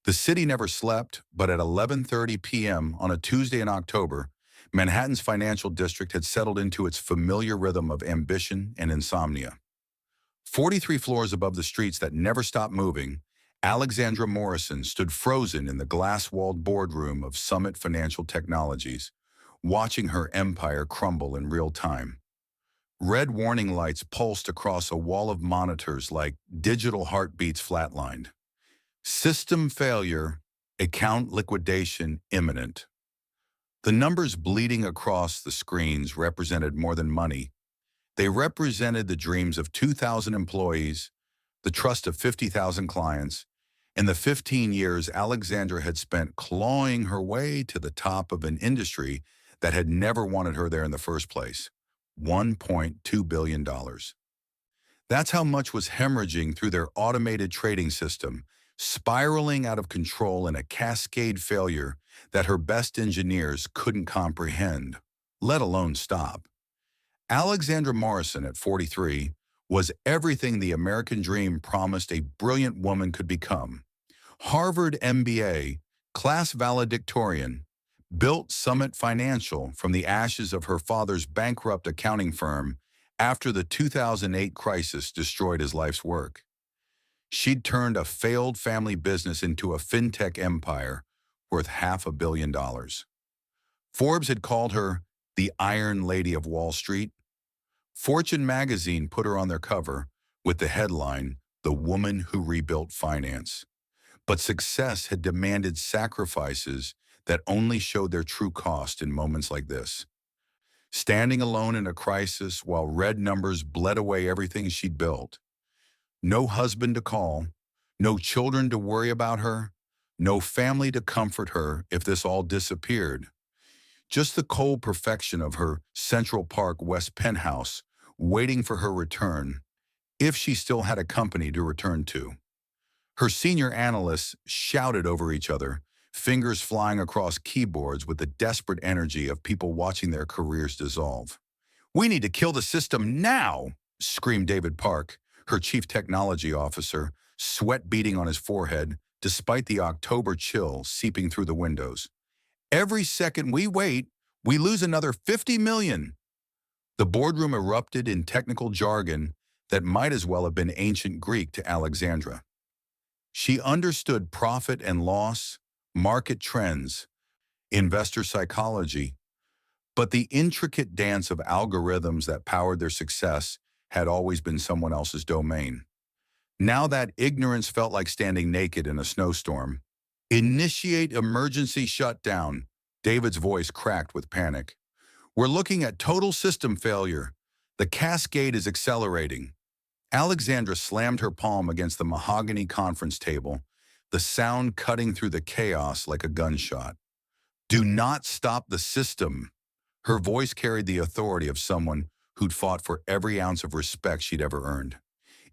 The city never slept, but at 11:30 p.m. on a Tuesday in October, Manhattan's financial district had settled into its familiar rhythm of ambition and insomnia. 43 floors above the streets that never stopped moving, Alexandra Morrison stood frozen in the glass-walled boardroom of Summit Financial Technologies, watching her empire crumble in real time. Red warning lights pulsed across a wall of monitors like digital heartbeats flatlined. System failure, account liquidation imminent. The numbers bleeding across the screens represented more than money. They represented the dreams of 2,000 employees, the trust of 50,000 clients, and the 15 years Alexandra had spent clawing her way to the top of an industry that had never wanted her there in the first place. $1.2 billion. That's how much was hemorrhaging through their automated trading system, spiraling out of control in a cascade failure that her best engineers couldn't comprehend, let alone stop. Alexandra Morrison, at 43, was everything the American dream promised a brilliant woman could become. Harvard MBA, class valedictorian, built Summit Financial from the ashes of her father's bankrupt accounting firm after the 2008 crisis destroyed his life's work. She'd turned a failed family business into a fintech empire worth $500 million. Forbes had called her the Iron Lady of Wall Street. Fortune magazine put her on their cover with the headline, "The Woman Who Rebuilt Finance." But success had demanded sacrifices that only showed their true cost in moments like this. Standing alone in a crisis while red numbers bled away everything she'd built. No husband to call, no children to worry about her, no family to comfort her if this all disappeared. Just the cold perfection of her Central Park West penthouse waiting for her return, if she still had a company to return to. Her senior analysts shouted over each other, fingers flying across keyboards with the desperate energy of people watching their careers dissolve. "We need to kill the system now," screamed David Park, her chief technology officer, sweat beading on his forehead despite the October chill seeping through the windows. "Every second we wait, we lose another 50 million. The boardroom erupted in technical jargon that might as well have been ancient Greek to Alexandra. She understood profit and loss, market trends, investor psychology, but the intricate dance of algorithms that powered their success had always been someone else's domain. Now that ignorance felt like standing naked in a snowstorm. "Initiate emergency shutdown," David's voice cracked with panic. "We're looking at total system failure. The cascade is accelerating." Alexandra slammed her palm against the mahogany conference table, the sound cutting through the chaos like a gunshot. "Do not stop the system." Her voice carried the authority of someone who'd fought for every ounce of respect she'd ever earned.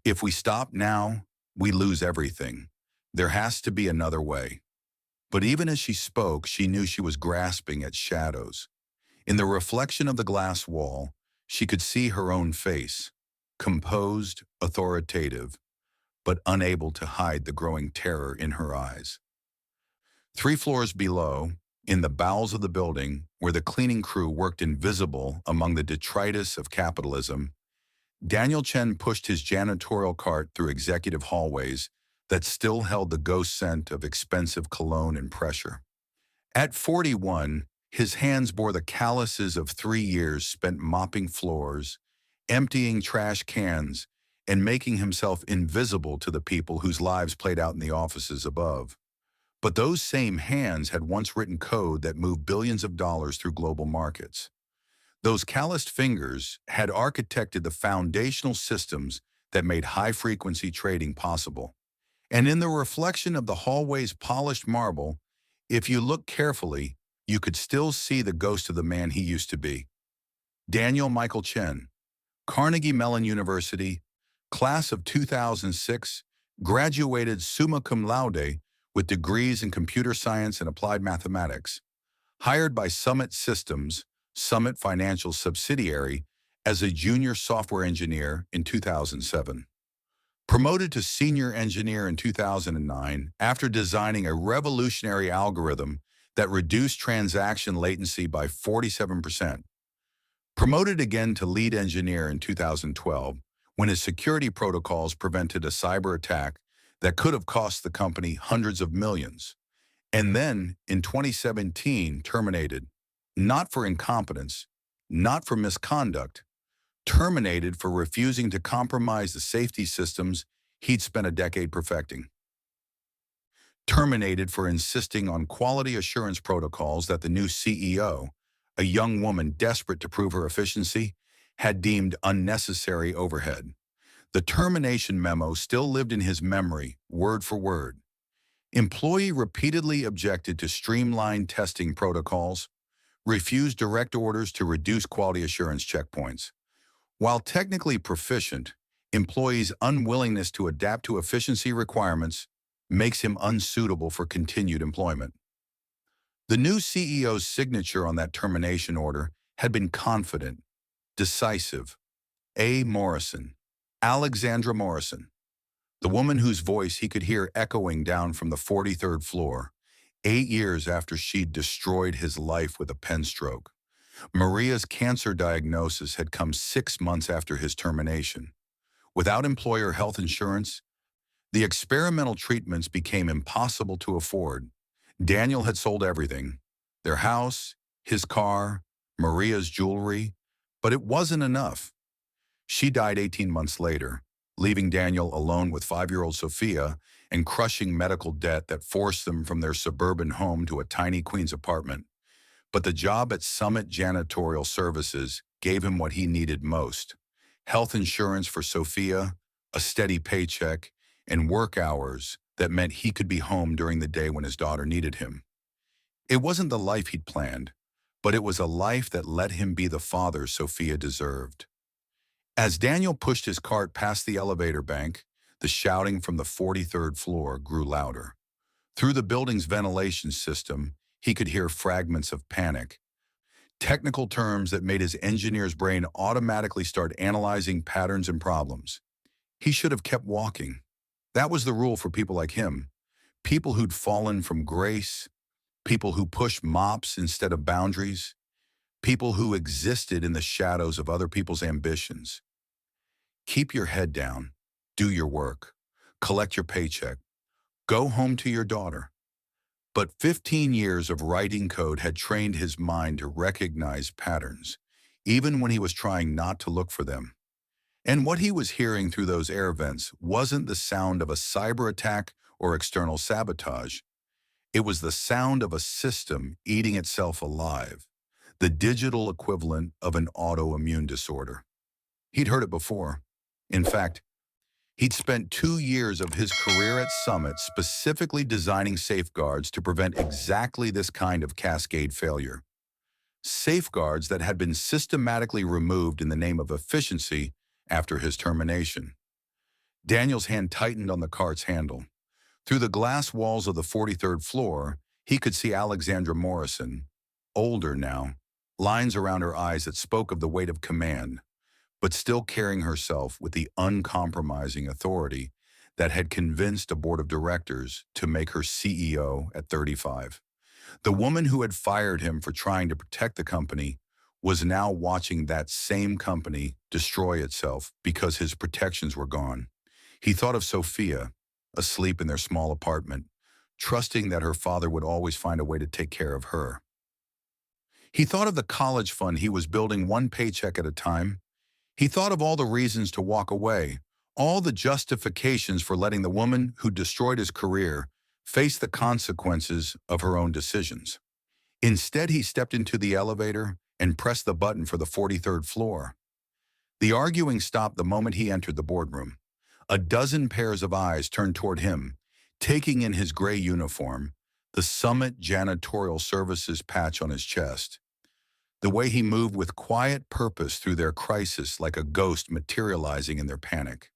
"If we stop now, we lose everything. There has to be another way." But even as she spoke, she knew she was grasping at shadows. In the reflection of the glass wall, she could see her own face, composed, authoritative, but unable to hide the growing terror in her eyes. 3 floors below, in the bowels of the building, where the cleaning crew worked invisible among the detritus of capitalism, Daniel Chen pushed his janitorial cart through executive hallways that still held the ghost scent of expensive cologne and pressure. At 41, his hands bore the calluses of 3 years spent mopping floors, emptying trash cans, and making himself invisible to the people whose lives played out in the offices above. But those same hands had once written code that moved billions of dollars through global markets. Those calloused fingers had architected the foundational systems that made high-frequency trading possible. And in the reflection of the hallway's polished marble, if you look carefully, you could still see the ghost of the man he used to be. Daniel Michael Chen, Carnegie Mellon University, class of 2006, graduated summa cum laude with degrees in computer science and applied mathematics, hired by Summit Systems, Summit Financial subsidiary, as a junior software engineer in 2007. Promoted to senior engineer in 2009 after designing a revolutionary algorithm that reduced transaction latency by 47%. Promoted again to lead engineer in 2012 when his security protocols prevented a cyber attack that could have cost the company hundreds of millions. And then, in 2017, terminated, not for incompetence, not for misconduct, terminated for refusing to compromise the safety systems he'd spent a decade perfecting. Terminated for insisting on quality assurance protocols that the new CEO, a young woman desperate to prove her efficiency, had deemed unnecessary overhead. The termination memo still lived in his memory, word for word. Employee repeatedly objected to streamlined testing protocols, refused direct orders to reduce quality assurance checkpoints. While technically proficient, employees' unwillingness to adapt to efficiency requirements makes him unsuitable for continued employment. The new CEO's signature on that termination order had been confident, decisive. A. Morrison, Alexandra Morrison, the woman whose voice he could hear echoing down from the 43rd floor, 8 years after she'd destroyed his life with a pen stroke. Maria's cancer diagnosis had come 6 months after his termination. Without employer health insurance, the experimental treatments became impossible to afford. Daniel had sold everything, their house, his car, Maria's jewelry, but it wasn't enough. She died 18 months later, leaving Daniel alone with 5-year-old Sophia and crushing medical debt that forced them from their suburban home to a tiny Queens apartment. But the job at Summit Janitorial Services gave him what he needed most: health insurance for Sophia, a steady paycheck, and work hours that meant he could be home during the day when his daughter needed him. It wasn't the life he'd planned, but it was a life that let him be the father Sophia deserved. As Daniel pushed his cart past the elevator bank, the shouting from the 43rd floor grew louder. Through the building's ventilation system, he could hear fragments of panic, technical terms that made his engineer's brain automatically start analyzing patterns and problems. He should have kept walking. That was the rule for people like him, people who'd fallen from grace, people who pushed mops instead of boundaries, people who existed in the shadows of other people's ambitions. Keep your head down, do your work, collect your paycheck, go home to your daughter. But 15 years of writing code had trained his mind to recognize patterns, even when he was trying not to look for them. And what he was hearing through those air vents wasn't the sound of a cyber attack or external sabotage. It was the sound of a system eating itself alive, the digital equivalent of an autoimmune disorder. He'd heard it before. In fact, he'd spent 2 years of his career at Summit specifically designing safeguards to prevent exactly this kind of cascade failure. Safeguards that had been systematically removed in the name of efficiency after his termination. Daniel's hand tightened on the cart's handle. Through the glass walls of the 43rd floor, he could see Alexandra Morrison, older now, lines around her eyes that spoke of the weight of command, but still carrying herself with the uncompromising authority that had convinced a board of directors to make her CEO at 35. The woman who had fired him for trying to protect the company was now watching that same company destroy itself because his protections were gone. He thought of Sophia, asleep in their small apartment, trusting that her father would always find a way to take care of her. He thought of the college fund he was building one paycheck at a time. He thought of all the reasons to walk away, all the justifications for letting the woman who destroyed his career face the consequences of her own decisions. Instead, he stepped into the elevator and pressed the button for the 43rd floor. The arguing stopped the moment he entered the boardroom. A dozen pairs of eyes turned toward him, taking in his gray uniform, the Summit Janitorial Services patch on his chest. The way he moved with quiet purpose through their crisis like a ghost materializing in their panic.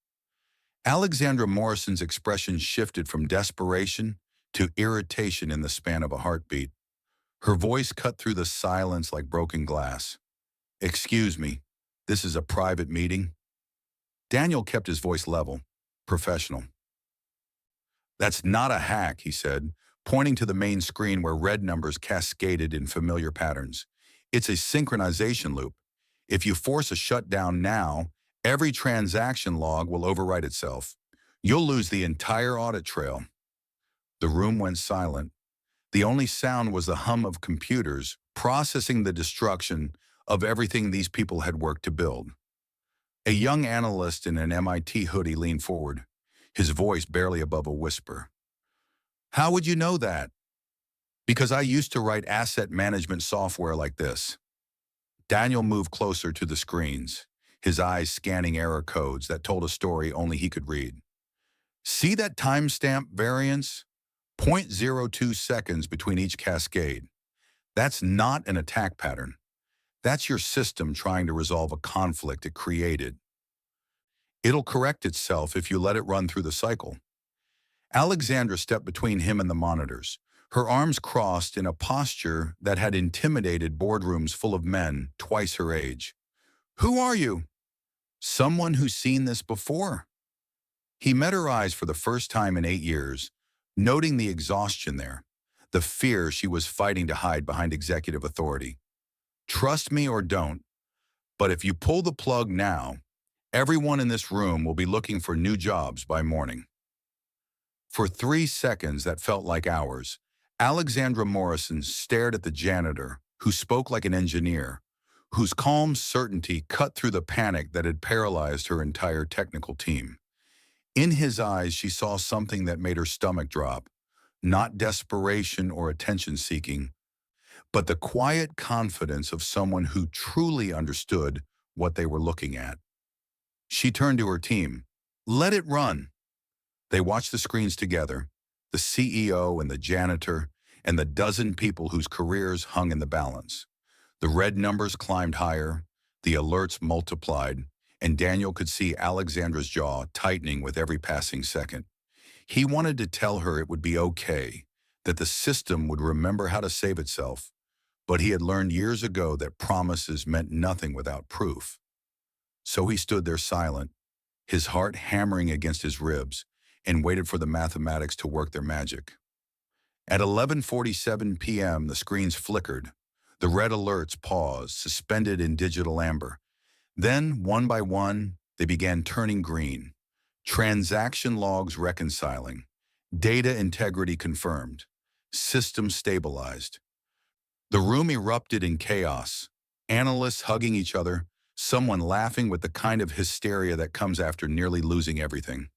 Alexandra Morrison's expression shifted from desperation to irritation in the span of a heartbeat. Her voice cut through the silence like broken glass. "Excuse me, this is a private meeting?" Daniel kept his voice level. professional. That's not a hack, he said, pointing to the main screen where red numbers cascaded in familiar patterns. It's a synchronization loop. If you force a shutdown now, every transaction log will overwrite itself. You'll lose the entire audit trail. The room went silent. The only sound was the hum of computers processing the destruction of everything these people had worked to build. A young analyst in an MIT hoodie leaned forward, his voice barely above a whisper. How would you know that? Because I used to write asset management software like this. Daniel moved closer to the screens, his eyes scanning error codes that told a story only he could read. See that timestamp variance? 0.02 seconds between each cascade. That's not an attack pattern. That's your system trying to resolve a conflict it created. It'll correct itself if you let it run through the cycle. Alexandra stepped between him and the monitors, her arms crossed in a posture that had intimidated boardrooms full of men twice her age. Who are you? Someone who's seen this before. He met her eyes for the first time in 8 years, noting the exhaustion there, the fear she was fighting to hide behind executive authority. Trust me or don't, but if you pull the plug now, everyone in this room will be looking for new jobs by morning. For 3 seconds that felt like hours, Alexandra Morrison stared at the janitor, who spoke like an engineer, whose calm certainty cut through the panic that had paralyzed her entire technical team. In his eyes, she saw something that made her stomach drop, not desperation or attention-seeking, but the quiet confidence of someone who truly understood what they were looking at. She turned to her team. Let it run. They watched the screens together, the CEO and the janitor, and the dozen people whose careers hung in the balance. The red numbers climbed higher, the alerts multiplied, and Daniel could see Alexandra's jaw tightening with every passing second. He wanted to tell her it would be okay, that the system would remember how to save itself, but he had learned years ago that promises meant nothing without proof. So he stood there silent, his heart hammering against his ribs, and waited for the mathematics to work their magic. At 11:47 p.m., the screens flickered. The red alerts paused, suspended in digital amber. Then, one by one, they began turning green. Transaction logs reconciling. Data integrity confirmed. System stabilized. The room erupted in chaos. Analysts hugging each other, someone laughing with the kind of hysteria that comes after nearly losing everything.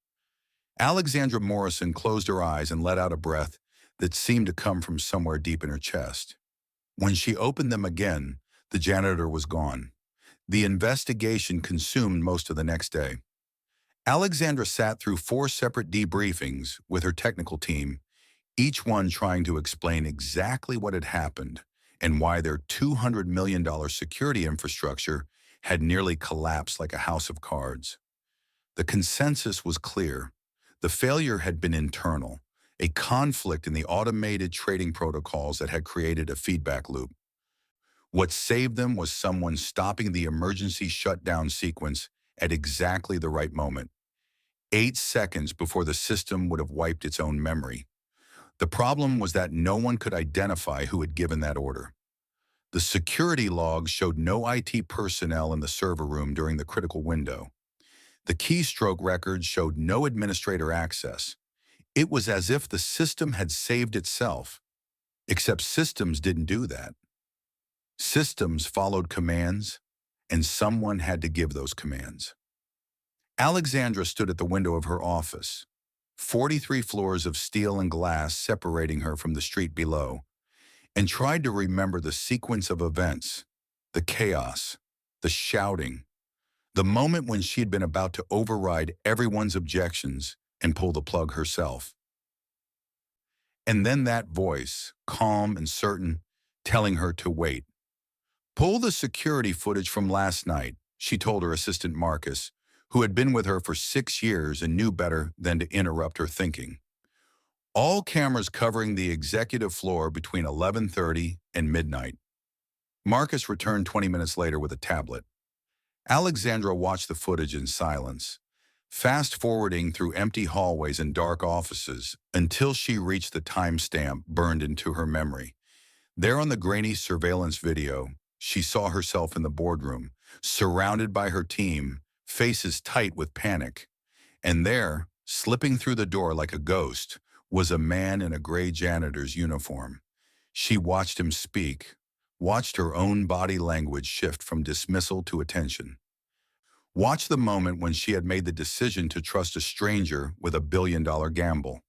Alexandra Morrison closed her eyes and let out a breath that seemed to come from somewhere deep in her chest. When she opened them again, the janitor was gone. The investigation consumed most of the next day. Alexandra sat through 4 separate debriefings with her technical team, each one trying to explain exactly what had happened and why their $200 million security infrastructure had nearly collapsed like a house of cards. The consensus was clear. The failure had been internal, a conflict in the automated trading protocols that had created a feedback loop. What saved them was someone stopping the emergency shutdown sequence at exactly the right moment, 8 seconds before the system would have wiped its own memory. The problem was that no one could identify who had given that order. The security logs showed no IT personnel in the server room during the critical window. The keystroke records showed no administrator access. It was as if the system had saved itself, except systems didn't do that. Systems followed commands, and someone had to give those commands. Alexandra stood at the window of her office, 43 floors of steel and glass separating her from the street below, and tried to remember the sequence of events, the chaos, the shouting, the moment when she had been about to override everyone's objections and pull the plug herself. And then that voice, calm and certain, telling her to wait. Pull the security footage from last night, she told her assistant Marcus, who had been with her for 6 years and knew better than to interrupt her thinking. All cameras covering the executive floor between 11:30 and midnight. Marcus returned 20 minutes later with a tablet. Alexandra watched the footage in silence, fast-forwarding through empty hallways and dark offices until she reached the timestamp burned into her memory. There on the grainy surveillance video, she saw herself in the boardroom, surrounded by her team, faces tight with panic. And there, slipping through the door like a ghost, was a man in a gray janitor's uniform. She watched him speak, watched her own body language shift from dismissal to attention. Watched the moment when she had made the decision to trust a stranger with $1 billion gamble.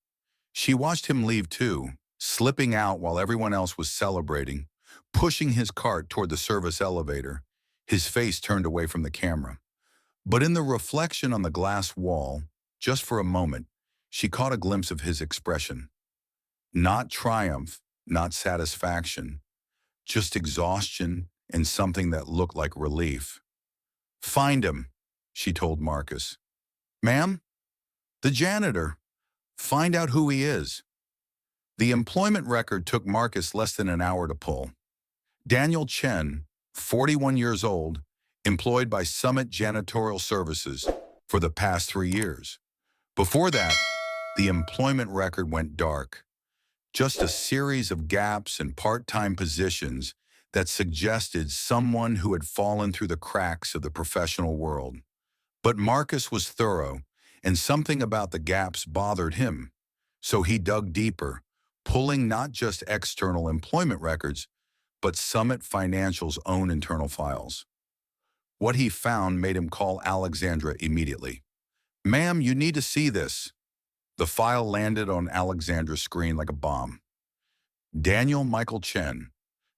She watched him leave too, slipping out while everyone else was celebrating, pushing his cart toward the service elevator, his face turned away from the camera. But in the reflection on the glass wall, just for a moment, she caught a glimpse of his expression. Not triumph, not satisfaction, just exhaustion and something that looked like relief. "Find him," she told Marcus. "Ma'am?" "The janitor. Find out who he is." The employment record took Marcus less than an hour to pull. Daniel Chen, 41 years old, employed by Summit Janitorial Services for the past 3 years. Before that, the employment record went dark. Just a series of gaps and part-time positions that suggested someone who had fallen through the cracks of the professional world. But Marcus was thorough, and something about the gaps bothered him. So he dug deeper, pulling not just external employment records, but Summit Financial's own internal files. What he found made him call Alexandra immediately. "Ma'am, you need to see this." The file landed on Alexandra's screen like a bomb. Daniel Michael Chen,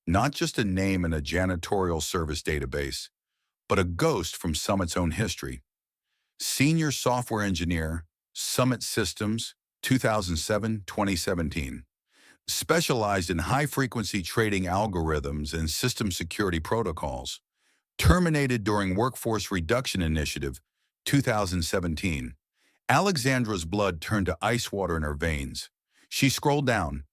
not just a name in a janitorial service database, but a ghost from Summit's own history. Senior software engineer, Summit Systems, 2007-2017. Specialized in high-frequency trading algorithms and system security protocols. Terminated during Workforce Reduction Initiative, 2017. Alexandra's blood turned to ice water in her veins. She scrolled down,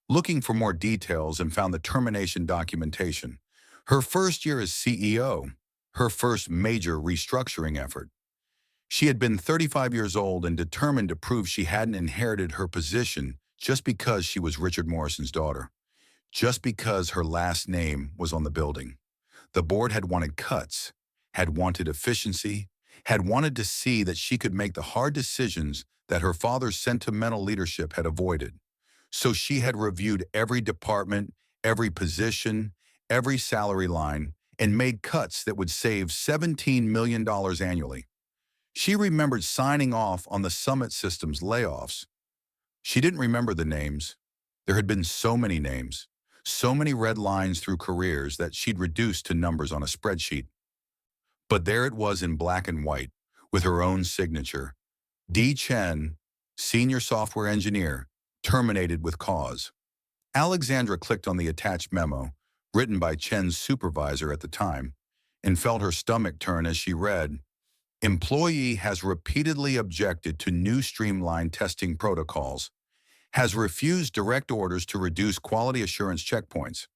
looking for more details, and found the termination documentation. Her first year as CEO, her first major restructuring effort. She had been 35 years old and determined to prove she hadn't inherited her position just because she was Richard Morrison's daughter, just because her last name was on the building. The board had wanted cuts, had wanted efficiency, had wanted to see that she could make the hard decisions that her father's sentimental leadership had avoided. So she had reviewed every department, every position, every salary line, and made cuts that would save $17 million annually. She remembered signing off on the Summit Systems layoffs. She didn't remember the names. There had been so many names, so many red lines through careers that she'd reduced to numbers on a spreadsheet. But there it was in black and white, with her own signature. D. Chen, senior software engineer, terminated with cause. Alexandra clicked on the attached memo, written by Chen's supervisor at the time, and felt her stomach turn as she read, "Employee has repeatedly objected to new streamlined testing protocols, has refused direct orders to reduce quality assurance checkpoints.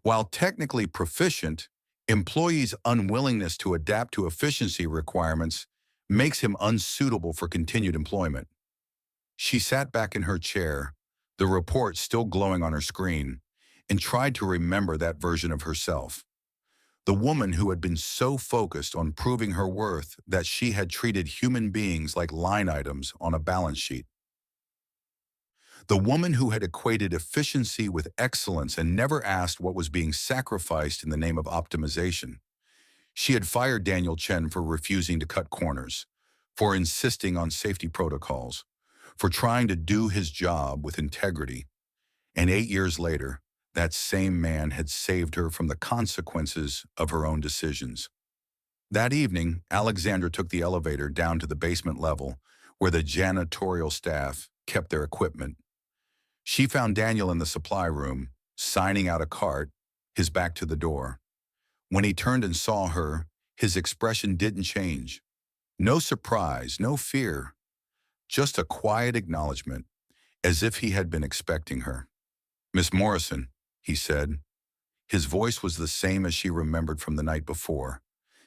While technically proficient, employee's unwillingness to adapt to efficiency requirements makes him unsuitable for continued employment." She sat back in her chair, the report still glowing on her screen, and tried to remember that version of herself. The woman who had been so focused on proving her worth that she had treated human beings like line items on a balance sheet. The woman who had equated efficiency with excellence and never asked what was being sacrificed in the name of optimization. She had fired Daniel Chen for refusing to cut corners, for insisting on safety protocols, for trying to do his job with integrity. And 8 years later, that same man had saved her from the consequences of her own decisions. That evening, Alexandra took the elevator down to the basement level where the janitorial staff kept their equipment. She found Daniel in the supply room, signing out a cart, his back to the door. When he turned and saw her, his expression didn't change. No surprise, no fear, just a quiet acknowledgement, as if he had been expecting her. "Miss Morrison," he said. His voice was the same as she remembered from the night before.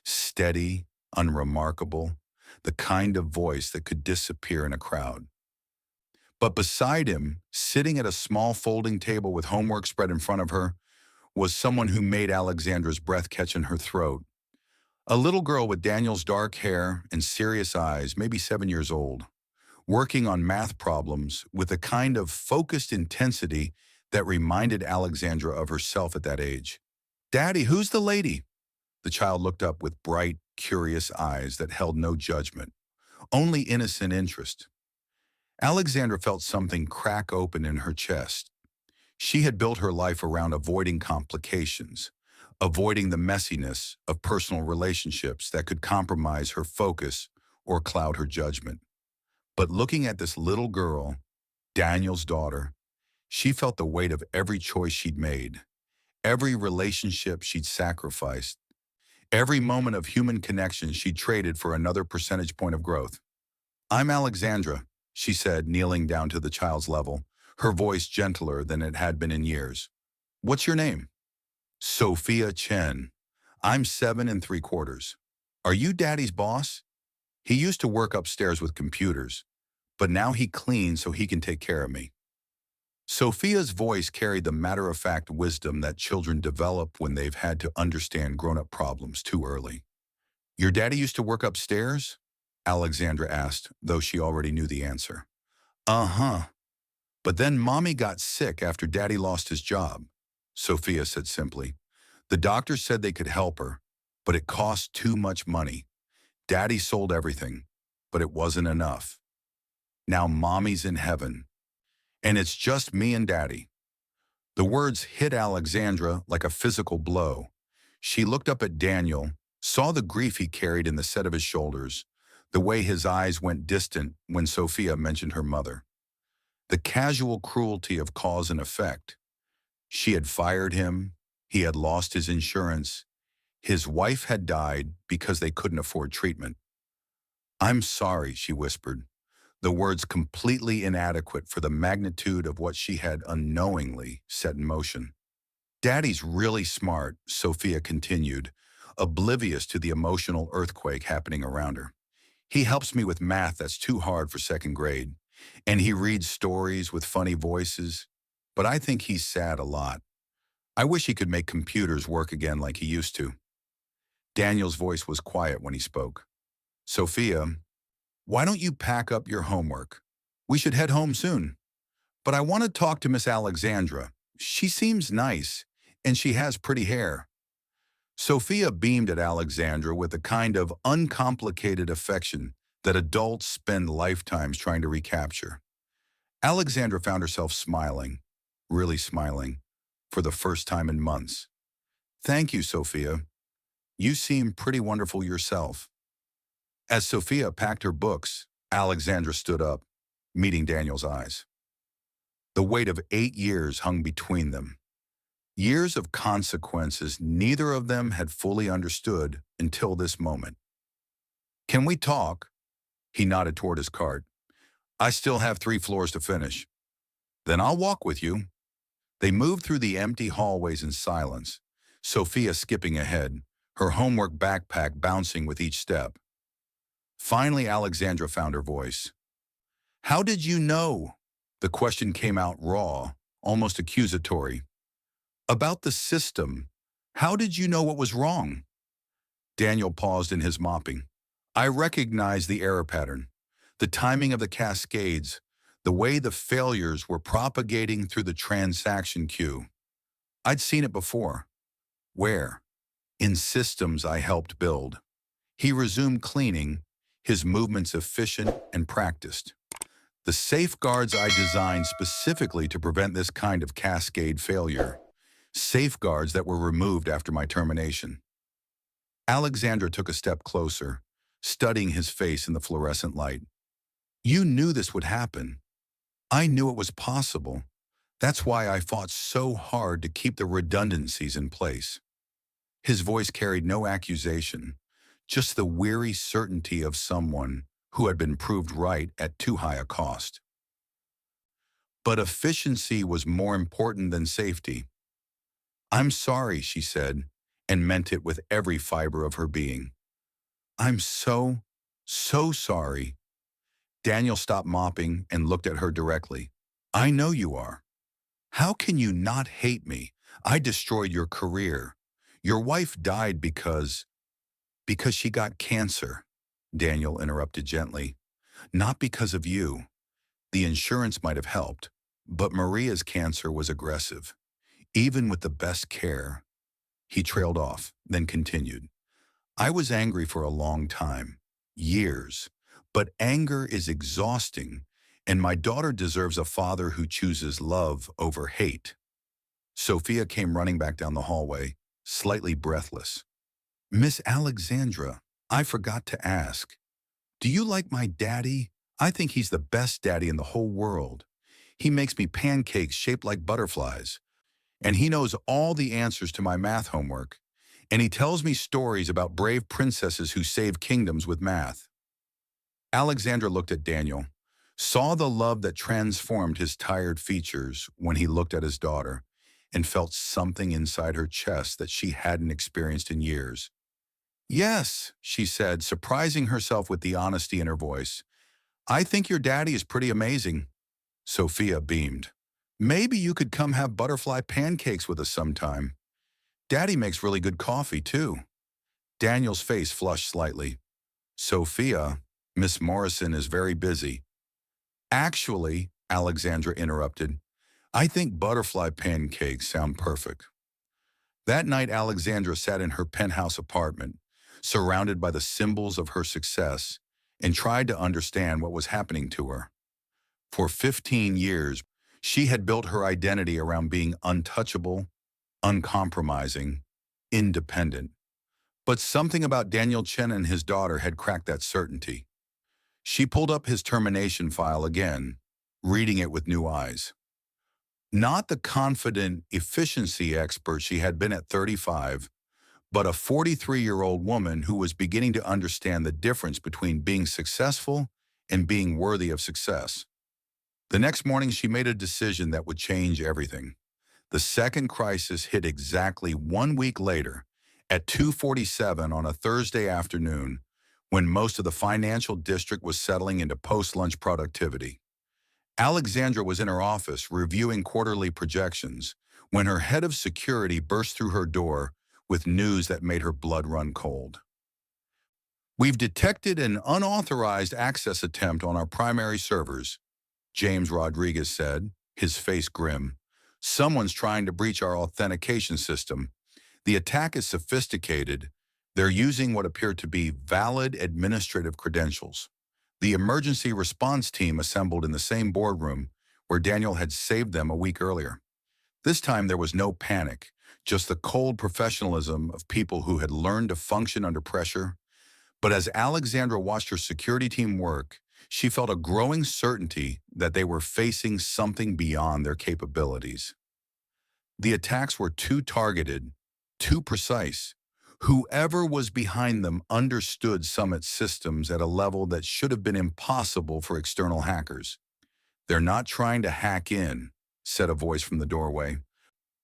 Steady, unremarkable, the kind of voice that could disappear in a crowd. But beside him, sitting at a small folding table with homework spread in front of her, was someone who made Alexandra's breath catch in her throat. A little girl with Daniel's dark hair and serious eyes, maybe 7 years old, working on math problems with a kind of focused intensity that reminded Alexandra of herself at that age. "Daddy, who's the lady?" The child looked up with bright, curious eyes that held no judgment, only innocent interest. Alexandra felt something crack open in her chest. She had built her life around avoiding complications, avoiding the messiness of personal relationships that could compromise her focus or cloud her judgment. But looking at this little girl, Daniel's daughter, she felt the weight of every choice she'd made, every relationship she'd sacrificed, every moment of human connection she'd traded for another percentage point of growth. "I'm Alexandra," she said, kneeling down to the child's level, her voice gentler than it had been in years. "What's your name?" "Sophia Chen. I'm 7 3/4. Are you Daddy's boss? He used to work upstairs with computers, but now he cleans so he can take care of me." Sophia's voice carried the matter-of-fact wisdom that children develop when they've had to understand grown-up problems too early. "Your daddy used to work upstairs?" Alexandra asked, though she already knew the answer. "Uh-huh. But then Mommy got sick after Daddy lost his job," Sophia said simply. "The doctor said they could help her, but it cost too much money. Daddy sold everything, but it wasn't enough. Now Mommy's in heaven, and it's just me and Daddy." The words hit Alexandra like a physical blow. She looked up at Daniel, saw the grief he carried in the set of his shoulders, the way his eyes went distant when Sophia mentioned her mother. The casual cruelty of cause and effect. She had fired him, he had lost his insurance, his wife had died because they couldn't afford treatment. "I'm sorry," she whispered, the words completely inadequate for the magnitude of what she had unknowingly set in motion. "Daddy's really smart," Sophia continued, oblivious to the emotional earthquake happening around her. "He helps me with math that's too hard for second grade, and he reads stories with funny voices, but I think he's sad a lot. I wish he could make computers work again like he used to." Daniel's voice was quiet when he spoke. "Sophia, why don't you pack up your homework? We should head home soon. But I want to talk to Miss Alexandra. She seems nice, and she has pretty hair." Sophia beamed at Alexandra with a kind of uncomplicated affection that adults spend lifetimes trying to recapture. Alexandra found herself smiling, really smiling, for the first time in months. "Thank you, Sophia. You seem pretty wonderful yourself." As Sophia packed her books, Alexandra stood up, meeting Daniel's eyes. The weight of 8 years hung between them. Years of consequences neither of them had fully understood until this moment. "Can we talk?" He nodded toward his cart. "I still have 3 floors to finish." "Then I'll walk with you." They moved through the empty hallways in silence, Sophia skipping ahead, her homework backpack bouncing with each step. Finally, Alexandra found her voice. "How did you know?" The question came out raw, almost accusatory. "About the system. How did you know what was wrong?" Daniel paused in his mopping. "I recognized the error pattern, the timing of the cascades, the way the failures were propagating through the transaction queue. I'd seen it before." "Where?" "In systems I helped build." He resumed cleaning, his movements efficient and practiced. "The safeguards I designed specifically to prevent this kind of cascade failure. Safeguards that were removed after my termination." Alexandra took a step closer, studying his face in the fluorescent light. "You knew this would happen. I knew it was possible. That's why I fought so hard to keep the redundancies in place." His voice carried no accusation, just the weary certainty of someone who had been proved right at too high a cost. But efficiency was more important than safety. "I'm sorry," she said, and meant it with every fiber of her being. "I'm so So sorry. Daniel stopped mopping and looked at her directly. I know you are. How can you not hate me? I destroyed your career. Your wife died because she got cancer. Daniel interrupted gently. Not because of you. The insurance might have helped, but Maria's cancer was aggressive. Even with the best care, he trailed off, then continued. I was angry for a long time, years, but anger is exhausting, and my daughter deserves a father who chooses love over hate. Sophia came running back down the hallway, slightly breathless. Miss Alexandra, I forgot to ask. Do you like my daddy? I think he's the best daddy in the whole world. He makes me pancakes shaped like butterflies, and he knows all the answers to my math homework, and he tells me stories about brave princesses who save kingdoms with math. Alexandra looked at Daniel, saw the love that transformed his tired features when he looked at his daughter, and felt something inside her chest that she hadn't experienced in years. Yes, she said, surprising herself with the honesty in her voice. I think your daddy is pretty amazing. Sophia beamed. Maybe you could come have butterfly pancakes with us sometime. Daddy makes really good coffee, too. Daniel's face flushed slightly. Sophia, Miss Morrison is very busy. Actually, Alexandra interrupted, I think butterfly pancakes sound perfect. That night, Alexandra sat in her penthouse apartment, surrounded by the symbols of her success, and tried to understand what was happening to her. For 15 years, she had built her identity around being untouchable, uncompromising, independent. But something about Daniel Chen and his daughter had cracked that certainty. She pulled up his termination file again, reading it with new eyes. Not the confident efficiency expert she had been at 35, but a 43-year-old woman who was beginning to understand the difference between being successful and being worthy of success. The next morning, she made a decision that would change everything. The second crisis hit exactly 1 week later, at 2:47 on a Thursday afternoon, when most of the financial district was settling into post-lunch productivity. Alexandra was in her office reviewing quarterly projections when her head of security burst through her door with news that made her blood run cold. We've detected an unauthorized access attempt on our primary servers, James Rodriguez said, his face grim. Someone's trying to breach our authentication system. The attack is sophisticated. They're using what appear to be valid administrative credentials. The emergency response team assembled in the same boardroom where Daniel had saved them a week earlier. This time there was no panic, just the cold professionalism of people who had learned to function under pressure. But as Alexandra watched her security team work, she felt a growing certainty that they were facing something beyond their capabilities. The attacks were too targeted, too precise. Whoever was behind them understood Summit's systems at a level that should have been impossible for external hackers. They're not trying to hack in, said a voice from the doorway.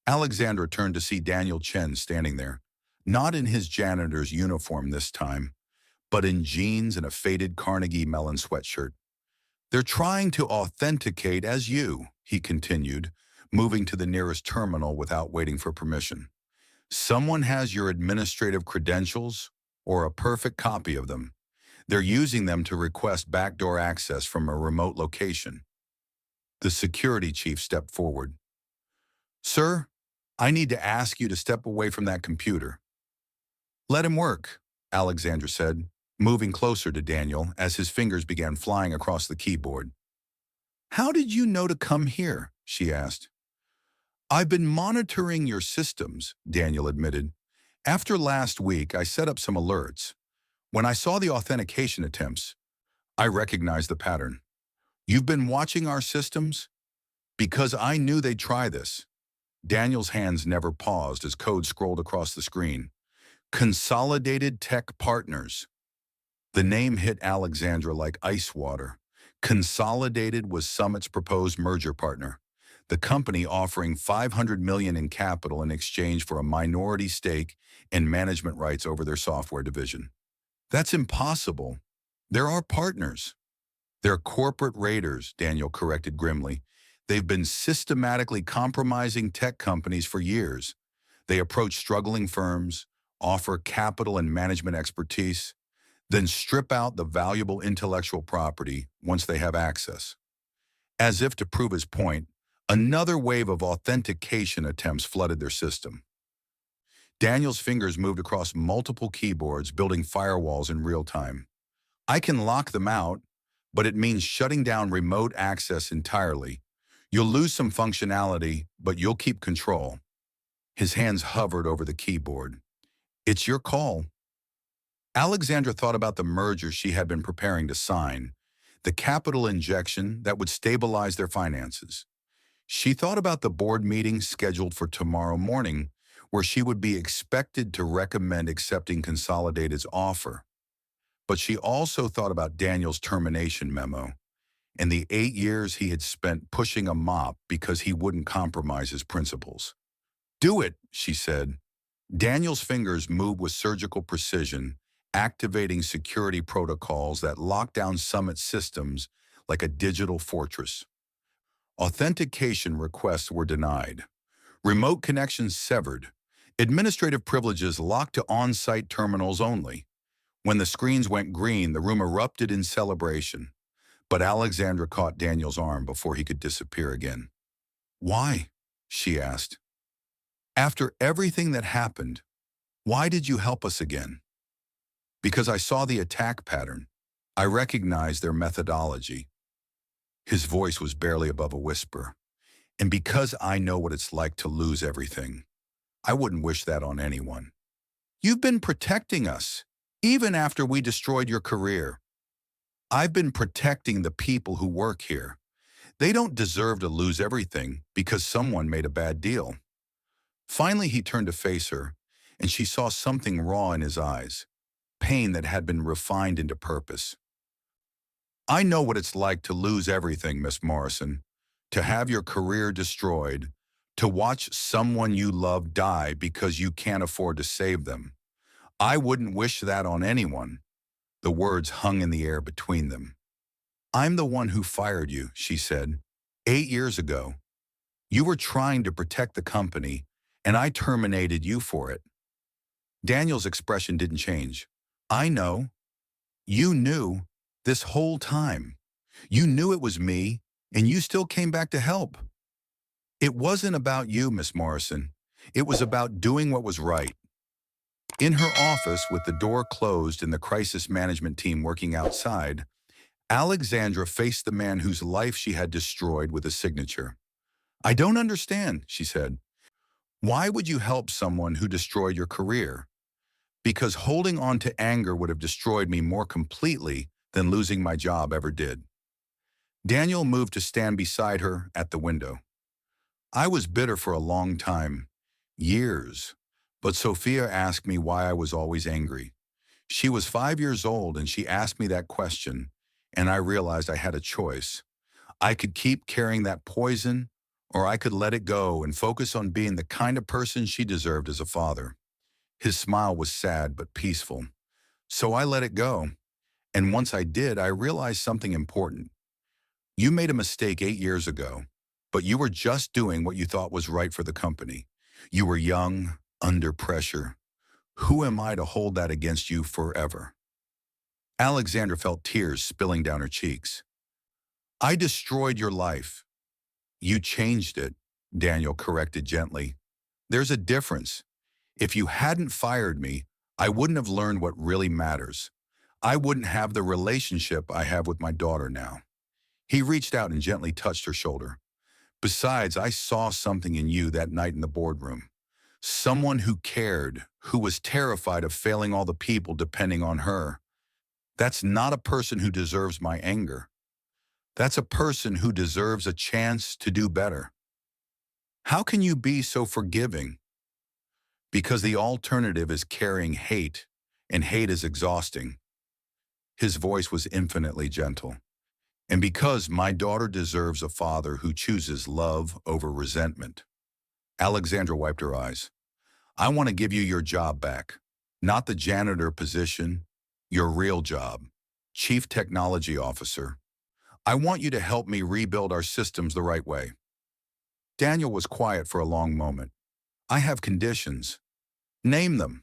Alexandra turned to see Daniel Chen standing there, not in his janitor's uniform this time, but in jeans and a faded Carnegie Mellon sweatshirt. They're trying to authenticate as you, he continued, moving to the nearest terminal without waiting for permission. Someone has your administrative credentials or a perfect copy of them. They're using them to request backdoor access from a remote location. The security chief stepped forward. Sir, I need to ask you to step away from that computer. Let him work, Alexandra said, moving closer to Daniel as his fingers began flying across the keyboard. How did you know to come here? She asked. I've been monitoring your systems, Daniel admitted. After last week, I set up some alerts. When I saw the authentication attempts, I recognized the pattern. You've been watching our systems? Because I knew they'd try this. Daniel's hands never paused as code scrolled across the screen. Consolidated Tech Partners. The name hit Alexandra like ice water. Consolidated was Summit's proposed merger partner, the company offering $500 million in capital in exchange for a minority stake and management rights over their software division. That's impossible, There are partners. They're corporate raiders, Daniel corrected grimly. They've been systematically compromising tech companies for years. They approach struggling firms, offer capital and management expertise, then strip out the valuable intellectual property once they have access. As if to prove his point, another wave of authentication attempts flooded their system. Daniel's fingers moved across multiple keyboards, building firewalls in real time. I can lock them out, but it means shutting down remote access entirely. You'll lose some functionality, but you'll keep control. His hands hovered over the keyboard. It's your call. Alexandra thought about the merger she had been preparing to sign, the capital injection that would stabilize their finances. She thought about the board meeting scheduled for tomorrow morning, where she would be expected to recommend accepting Consolidated's offer. But she also thought about Daniel's termination memo and the 8 years he had spent pushing a mop because he wouldn't compromise his principles. Do it, she said. Daniel's fingers moved with surgical precision, activating security protocols that locked down Summit systems like a digital fortress. Authentication requests were denied. Remote connections severed. Administrative privileges locked to on-site terminals only. When the screens went green, the room erupted in celebration. But Alexandra caught Daniel's arm before he could disappear again. Why? She asked. After everything that happened, why did you help us again? Because I saw the attack pattern. I recognized their methodology. His voice was barely above a whisper. And because I know what it's like to lose everything, I wouldn't wish that on anyone. You've been protecting us, even after we destroyed your career. I've been protecting the people who work here. They don't deserve to lose everything because someone made a bad deal. Finally, he turned to face her, and she saw something raw in his eyes, pain that had been refined into purpose. I know what it's like to lose everything, Miss Morrison, to have your career destroyed, to watch someone you love die because you can't afford to save them. I wouldn't wish that on anyone. The words hung in the air between them. I'm the one who fired you, she said. 8 years ago. You were trying to protect the company, and I terminated you for it. Daniel's expression didn't change. I know. You knew this whole time. You knew it was me, and you still came back to help. It wasn't about you, Miss Morrison. It was about doing what was right. In her office, with the door closed and the crisis management team working outside, Alexandra faced the man whose life she had destroyed with a signature. I don't understand, she said. Why would you help someone who destroyed your career? Because holding on to anger would have destroyed me more completely than losing my job ever did. Daniel moved to stand beside her at the window. I was bitter for a long time, years, but Sophia asked me why I was always angry. She was 5 years old and she asked me that question, and I realized I had a choice. I could keep carrying that poison, or I could let it go and focus on being the kind of person she deserved as a father. His smile was sad but peaceful. So I let it go. And once I did, I realized something important. You made a mistake 8 years ago, but you were just doing what you thought was right for the company. You were young, under pressure. Who am I to hold that against you forever? Alexandra felt tears spilling down her cheeks. I destroyed your life. You changed it, Daniel corrected gently. There's a difference. If you hadn't fired me, I wouldn't have learned what really matters. I wouldn't have the relationship I have with my daughter now. He reached out and gently touched her shoulder. Besides, I saw something in you that night in the boardroom. Someone who cared, who was terrified of failing all the people depending on her. That's not a person who deserves my anger. That's a person who deserves a chance to do better. How can you be so forgiving? Because the alternative is carrying hate, and hate is exhausting. His voice was infinitely gentle. And because my daughter deserves a father who chooses love over resentment. Alexandra wiped her eyes. I want to give you your job back. Not the janitor position, your real job. Chief Technology Officer. I want you to help me rebuild our systems the right way. Daniel was quiet for a long moment. I have conditions. Name them.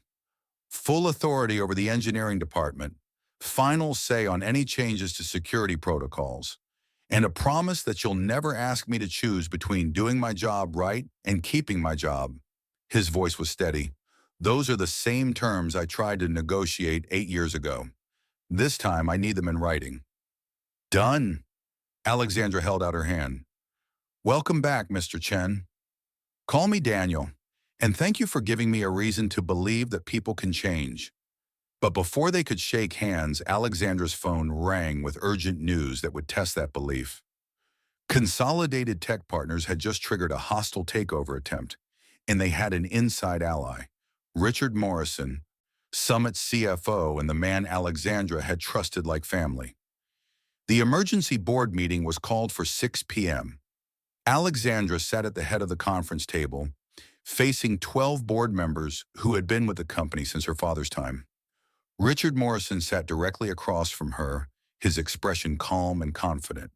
Full authority over the engineering department, final say on any changes to security protocols, and a promise that you'll never ask me to choose between doing my job right and keeping my job. His voice was steady. Those are the same terms I tried to negotiate 8 years ago. This time I need them in writing. Done. Alexandra held out her hand. Welcome back, Mr. Chen. Call me Daniel, and thank you for giving me a reason to believe that people can change. But before they could shake hands, Alexandra's phone rang with urgent news that would test that belief. Consolidated Tech Partners had just triggered a hostile takeover attempt, and they had an inside ally, Richard Morrison, Summit's CFO and the man Alexandra had trusted like family. The emergency board meeting was called for 6 p.m. Alexandra sat at the head of the conference table, facing 12 board members who had been with the company since her father's time. Richard Morrison sat directly across from her, his expression calm and confident.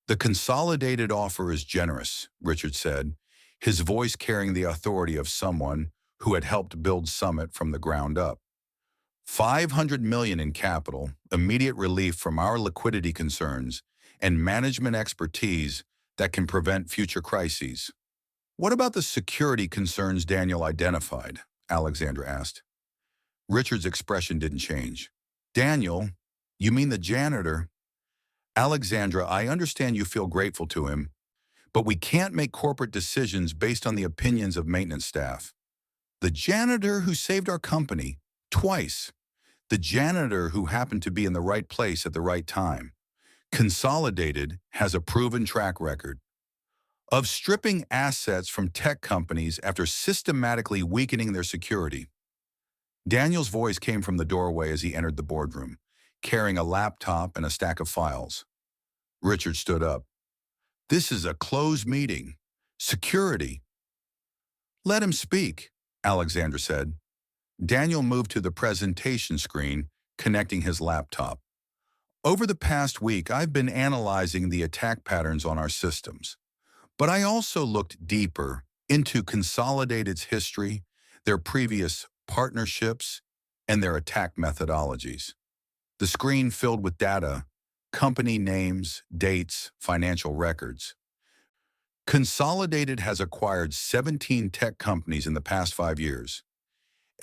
The consolidated offer is generous, Richard said, his voice carrying the authority of someone who had helped build Summit from the ground up. $500 million in capital, immediate relief from our liquidity concerns, and management expertise that can prevent future crises. What about the security concerns Daniel identified? Alexandra asked. Richard's expression didn't change. Daniel, you mean the janitor? Alexandra, I understand you feel grateful to him, but we can't make corporate decisions based on the opinions of maintenance staff. The janitor who saved our company, twice. The janitor who happened to be in the right place at the right time. Consolidated has a proven track record of stripping assets from tech companies after systematically weakening their security. Daniel's voice came from the doorway as he entered the boardroom, carrying a laptop and a stack of files. Richard stood up. This is a closed meeting. Security. Let him speak, Alexandra said. Daniel moved to the presentation screen, connecting his laptop. Over the past week, I've been analyzing the attack patterns on our systems. But I also looked deeper into Consolidated's history, their previous partnerships, and their attack methodologies. The screen filled with data, company names, dates, financial records. Consolidated has acquired 17 tech companies in the past 5 years.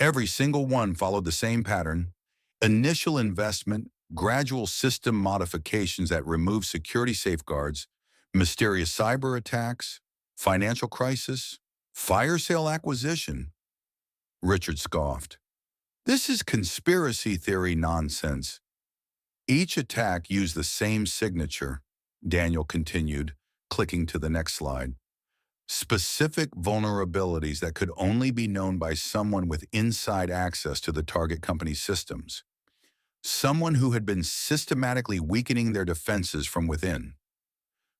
Every single one followed the same pattern: initial investment, gradual system modifications that remove security safeguards, mysterious cyber attacks, financial crisis, fire sale acquisition. Richard scoffed. This is conspiracy theory nonsense. Each attack used the same signature, Daniel continued, clicking to the next slide. Specific vulnerabilities that could only be known by someone with inside access to the target company's systems. Someone who had been systematically weakening their defenses from within.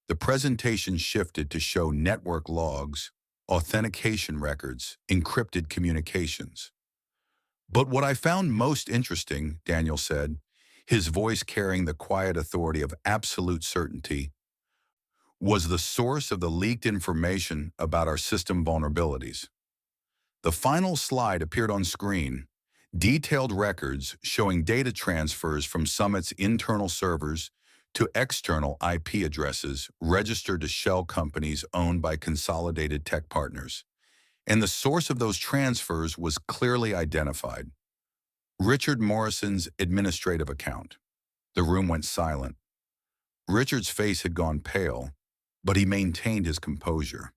The presentation shifted to show network logs, authentication records, encrypted communications. But what I found most interesting, Daniel said, his voice carrying the quiet authority of absolute certainty, was the source of the leaked information about our system vulnerabilities. The final slide appeared on screen, detailed records showing data transfers from Summit's internal servers to external IP addresses registered to shell companies owned by Consolidated Tech Partners. And the source of those transfers was clearly identified. Richard Morrison's administrative account. The room went silent. Richard's face had gone pale, but he maintained his composure.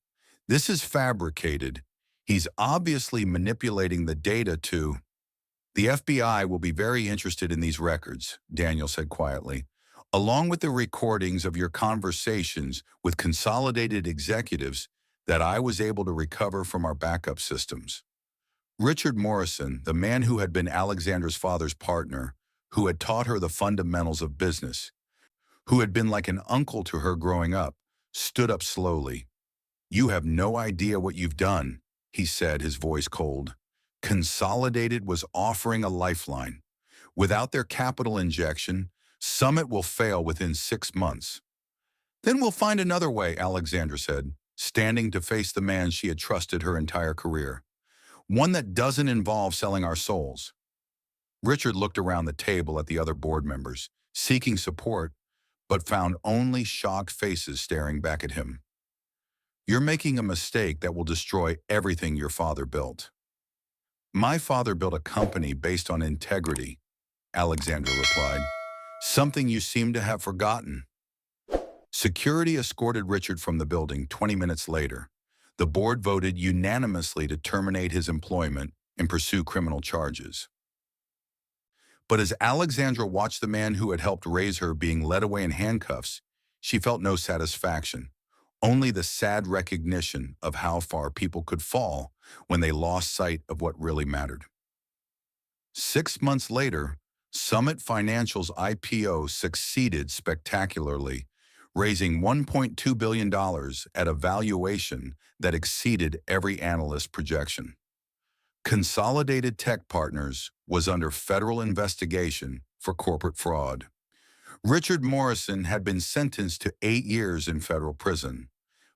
This is fabricated. He's obviously manipulating the data to... The FBI will be very interested in these records, Daniel said quietly, along with the recordings of your conversations with Consolidated executives that I was able to recover from our backup systems. Richard Morrison, the man who had been Alexandra's father's partner, who had taught her the fundamentals of business, who had been like an uncle to her growing up, stood up slowly. You have no idea what you've done, he said, his voice cold. Consolidated was offering a lifeline. Without their capital injection, Summit will fail within 6 months. Then we'll find another way, Alexandra said, standing to face the man she had trusted her entire career. One that doesn't involve selling our souls. Richard looked around the table at the other board members, seeking support, but found only shocked faces staring back at him. You're making a mistake that will destroy everything your father built. My father built a company based on integrity, Alexandra replied. Something you seem to have forgotten. Security escorted Richard from the building 20 minutes later. The board voted unanimously to terminate his employment and pursue criminal charges. But as Alexandra watched the man who had helped raise her being led away in handcuffs, she felt no satisfaction, only the sad recognition of how far people could fall when they lost sight of what really mattered. 6 months later, Summit Financial's IPO succeeded spectacularly, raising $1.2 billion at a valuation that exceeded every analyst's projection. Consolidated Tech Partners was under federal investigation for corporate fraud. Richard Morrison had been sentenced to 8 years in federal prison.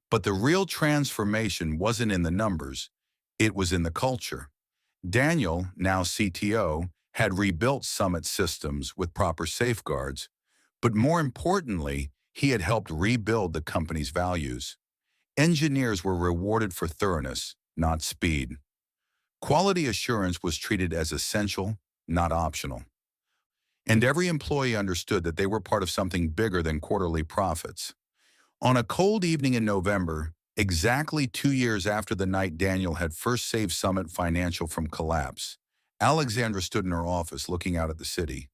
But the real transformation wasn't in the numbers, it was in the culture. Daniel, now CTO, had rebuilt Summit systems with proper safeguards, but more importantly, he had helped rebuild the company's values. Engineers were rewarded for thoroughness, not speed. Quality assurance was treated as essential, not optional. And every employee understood that they were part of something bigger than quarterly profits. On a cold evening in November, exactly 2 years after the night Daniel had first saved Summit Financial from collapse, Alexandra stood in her office looking out at the city.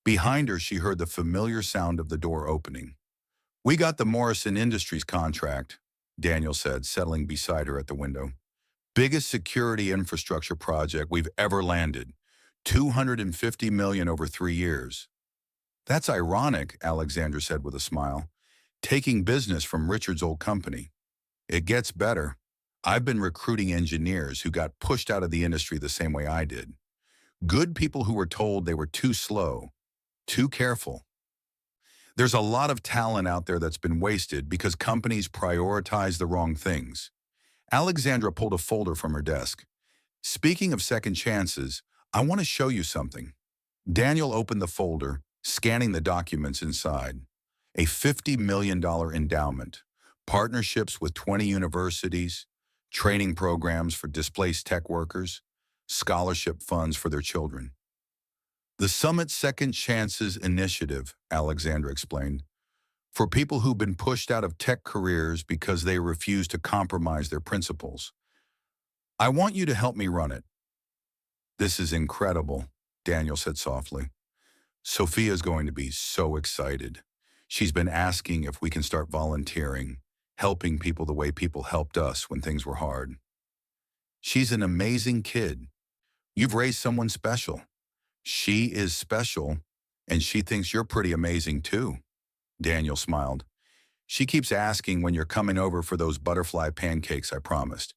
Behind her, she heard the familiar sound of the door opening. "We got the Morrison Industries contract," Daniel said, settling beside her at the window. "Biggest security infrastructure project we've ever landed. $250 million over 3 years." "That's ironic," Alexandra said with a smile. "Taking business from Richard's old company. It gets better. I've been recruiting engineers who got pushed out of the industry the same way I did. Good people who were told they were too slow, too careful. There's a lot of talent out there that's been wasted because companies prioritize the wrong things." Alexandra pulled a folder from her desk. "Speaking of second chances, I want to show you something." Daniel opened the folder, scanning the documents inside. A $50 million endowment, partnerships with 20 universities, training programs for displaced tech workers, scholarship funds for their children. "The Summit Second Chances Initiative," Alexandra explained, "for people who've been pushed out of tech careers because they refuse to compromise their principles. I want you to help me run it." "This is incredible," Daniel said softly. "Sophia's going to be so excited. She's been asking if we can start volunteering, helping people the way people helped us when things were hard. She's an amazing kid. You've raised someone special. She is special, and she thinks you're pretty amazing too." Daniel smiled. "She keeps asking when you're coming over for those butterfly pancakes I promised."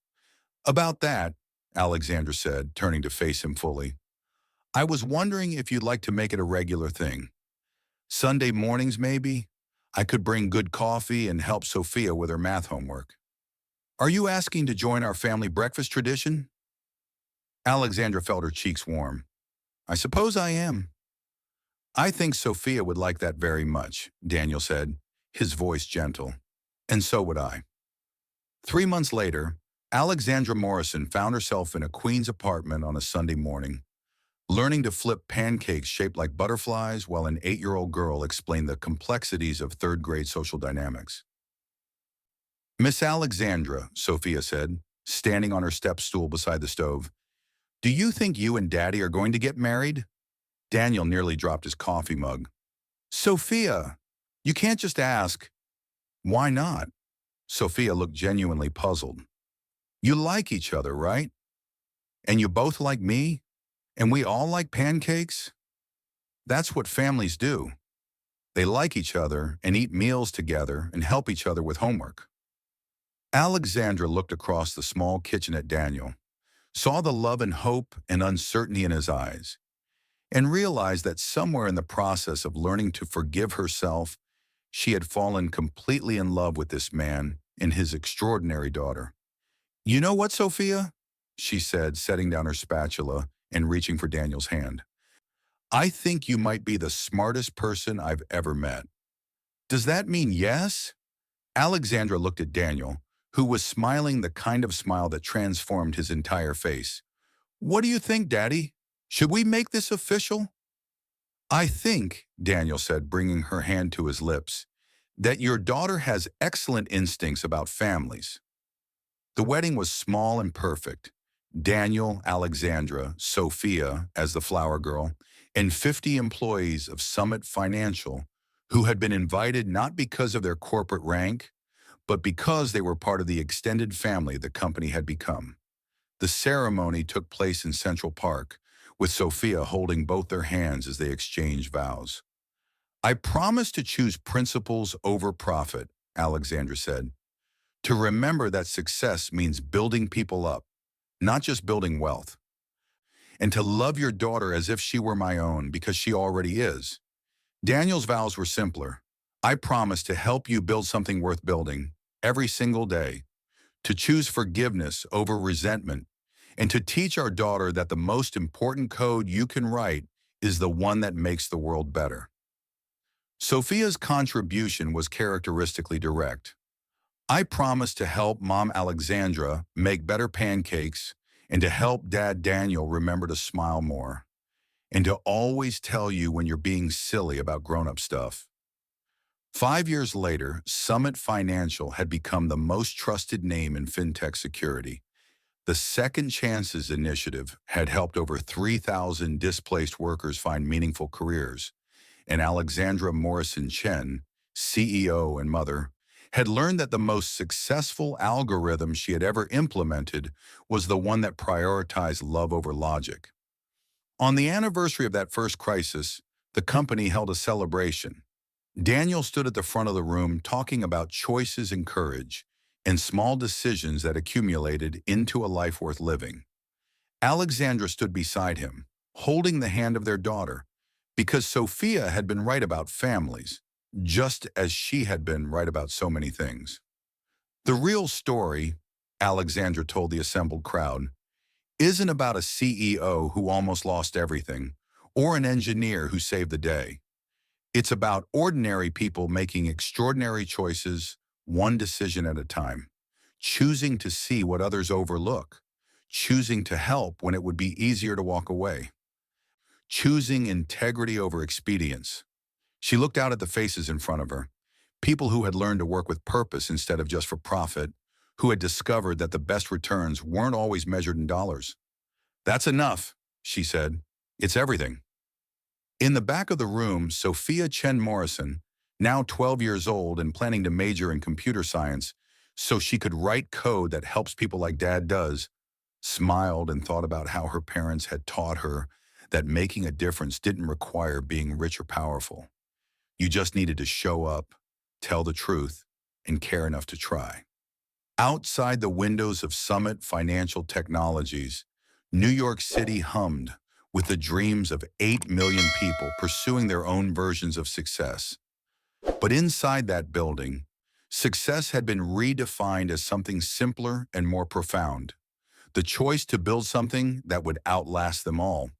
"About that," Alexandra said, turning to face him fully, "I was wondering if you'd like to make it a regular thing. Sunday mornings, maybe? I could bring good coffee and help Sophia with her math homework. Are you asking to join our family breakfast tradition?" Alexandra felt her cheeks warm. "I suppose I am." "I think Sophia would like that very much," Daniel said, his voice gentle. "And so would I." 3 months later, Alexandra Morrison found herself in a Queens apartment on a Sunday morning, learning to flip pancakes shaped like butterflies while an 8-year-old girl explained the complexities of third-grade social dynamics. "Miss Alexandra," Sophia said, standing on her step stool beside the stove, "do you think you and Daddy are going to get married?" Daniel nearly dropped his coffee mug. "Sophia, you can't just ask." "Why not?" Sophia looked genuinely puzzled. "You like each other, right? And you both like me? And we all like pancakes? That's what families do. They like each other and eat meals together and help each other with homework." Alexandra looked across the small kitchen at Daniel, saw the love and hope and uncertainty in his eyes. and realized that somewhere in the process of learning to forgive herself, she had fallen completely in love with this man and his extraordinary daughter. "You know what, Sophia?" she said, setting down her spatula and reaching for Daniel's hand. "I think you might be the smartest person I've ever met." "Does that mean yes?" Alexandra looked at Daniel, who was smiling the kind of smile that transformed his entire face. "What do you think, Daddy? Should we make this official?" "I think," Daniel said, bringing her hand to his lips, "that your daughter has excellent instincts about families." The wedding was small and perfect. Daniel, Alexandra, Sophia as the flower girl, and 50 employees of Summit Financial who had been invited not because of their corporate rank, but because they were part of the extended family the company had become. The ceremony took place in Central Park, with Sophia holding both their hands as they exchanged vows. "I promise to choose principles over profit," Alexandra said, "to remember that success means building people up, not just building wealth, and to love your daughter as if she were my own because she already is." Daniel's vows were simpler. "I promise to help you build something worth building every single day, to choose forgiveness over resentment, and to teach our daughter that the most important code you can write is the one that makes the world better." Sophia's contribution was characteristically direct. "I promise to help Mom Alexandra make better pancakes and to help Dad Daniel remember to smile more and to always tell you when you're being silly about grown-up stuff." 5 years later, Summit Financial had become the most trusted name in fintech security. The Second Chances initiative had helped over 3,000 displaced workers find meaningful careers, and Alexandra Morrison Chen, CEO and mother, had learned that the most successful algorithm she had ever implemented was the one that prioritized love over logic. On the anniversary of that first crisis, the company held a celebration. Daniel stood at the front of the room talking about choices and courage and small decisions that accumulated into a life worth living. Alexandra stood beside him, holding the hand of their daughter, because Sophia had been right about families, just as she had been right about so many things. "The real story," Alexandra told the assembled crowd, "isn't about a CEO who almost lost everything or an engineer who saved the day. It's about ordinary people making extraordinary choices, one decision at a time, choosing to see what others overlook, choosing to help when it would be easier to walk away, choosing integrity over expedience." She looked out at the faces in front of her, people who had learned to work with purpose instead of just for profit, who had discovered that the best returns weren't always measured in dollars. "That's enough," she said. "It's everything." In the back of the room, Sophia Chen Morrison, now 12 years old and planning to major in computer science so she could write code that helps people like Dad does, smiled and thought about how her parents had taught her that making a difference didn't require being rich or powerful. You just needed to show up, tell the truth, and care enough to try. Outside the windows of Summit Financial Technologies, New York City hummed with the dreams of 8 million people pursuing their own versions of success. But inside that building, success had been redefined as something simpler and more profound: the choice to build something that would outlast them all.